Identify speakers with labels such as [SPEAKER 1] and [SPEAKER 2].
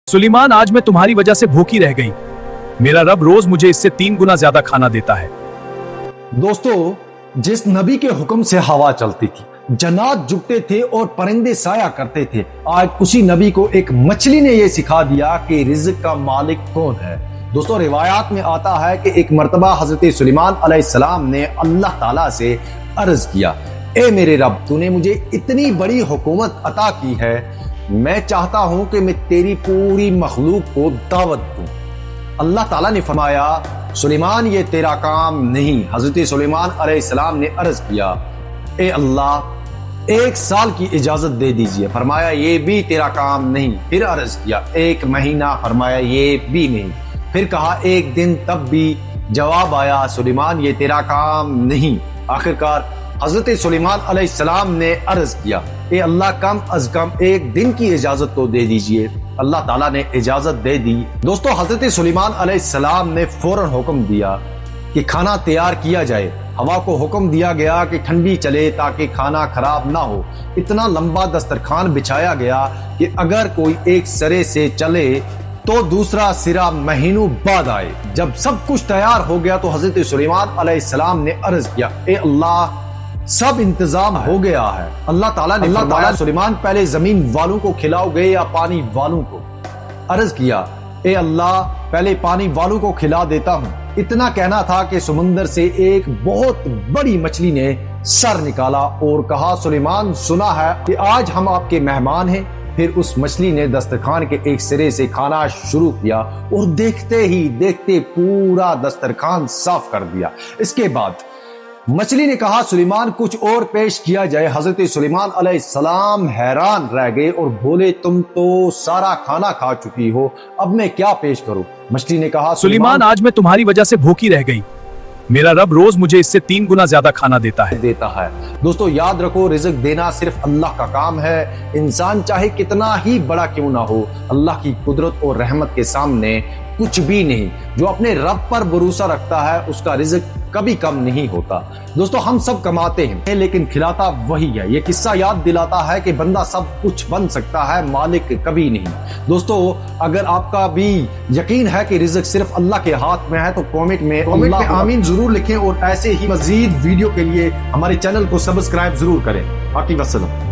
[SPEAKER 1] सुलेमान, आज मैं तुम्हारी वजह से भूखी रह गई। मेरा रब रोज मुझे इससे 3 गुना ज्यादा खाना देता है।
[SPEAKER 2] दोस्तों, जिस नबी के हुक्म से हवा चलती थी, जन्नात झुकते थे और परिंदे साया करते थे, आज उसी नबी को एक मछली ने यह सिखा दिया कि रिज़्क का मालिक कौन है। दोस्तों, रिवायात में आता है कि एक मर्तबा हजरत सुलेमान अलैहिस्सलाम ने अल्लाह ताला से अर्ज किया, ए मेरे रब, तूने मुझे इतनी बड़ी हुकूमत अता की है, मैं चाहता हूं कि मैं तेरी पूरी मखलूक को दावत दूं। अल्लाह ताला ने फरमाया, सुलेमान, ये तेरा काम नहीं। हजरत सुलेमान अलैहिस्सलाम ने अर्ज किया, ए अल्लाह, 1 साल की इजाजत दे दीजिए। फरमाया, ये भी तेरा काम नहीं। फिर अर्ज किया 1 महीना। फरमाया, ये भी नहीं। फिर कहा 1 दिन, तब भी जवाब आया, सुलेमान, ये तेरा काम नहीं। आखिरकार हजरत सुलेमान अलैहिस्सलाम ने अर्ज किया, ए अल्लाह, कम अज कम 1 दिन की इजाजत तो दे दीजिए। अल्लाह ताला ने इजाजत दे दी। दोस्तों, हजरत सुलेमान अलैहिस्सलाम ने फौरन हुक्म दिया कि खाना तैयार किया जाए। हवा को हुक्म दिया गया कि ठंडी चले ताकि खाना खराब ना हो। इतना लंबा दस्तरखान बिछाया गया कि अगर कोई एक सिरे से चले तो दूसरा सिरा महीनों बाद आए। जब सब कुछ तैयार हो गया तो हजरत सुलेमान अलैहिस्सलाम ने अर्ज किया, ए अल्लाह, सब इंतजाम हो गया है। अल्लाह ताला ने फरमाया, सुलेमान, पहले जमीन वालों को खिलाओगे या पानी वालों को? अर्ज किया, ए अल्लाह, पहले पानी वालों को खिला देता हूं। इतना कहना था कि समुंदर से एक बहुत बड़ी मछली ने सर निकाला और कहा, सुलेमान, सुना है कि आज हम आपके मेहमान हैं। फिर उस मछली ने दस्तरखान के एक सिरे से खाना शुरू किया और देखते ही देखते पूरा दस्तरखान साफ कर दिया। इसके बाद मछली ने कहा, सुलेमान, कुछ और पेश किया जाए। हजरत सुलेमान अलैहिस्सलाम हैरान रह गए और बोले, तुम तो सारा खाना खा चुकी हो, अब मैं क्या पेश करूं? मछली ने कहा,
[SPEAKER 1] सुलेमान, आज मैं तुम्हारी वजह से भूखी रह गई। मेरा रब रोज मुझे इससे 3 गुना ज्यादा खाना देता है।
[SPEAKER 2] दोस्तों, याद रखो, रिज़्क देना सिर्फ अल्लाह का काम है। इंसान चाहे कितना ही बड़ा क्यों ना हो, अल्लाह की कुदरत और रहमत के सामने कुछ भी नहीं। जो अपने रब पर भरोसा रखता है, उसका रिज़्क कभी कम नहीं होता। दोस्तों, हम सब कमाते हैं लेकिन खिलाता वही है। ये किस्सा याद दिलाता है कि बंदा सब कुछ बन सकता है, मालिक कभी नहीं। दोस्तों, अगर आपका भी यकीन है कि रिज़्क सिर्फ अल्लाह के हाथ में है तो कमेंट में आमीन जरूर लिखें और ऐसे ही मजीद वीडियो के लिए हमारे चैनल को सब्सक्राइब जरूर करें। बाकी वस्सलाम।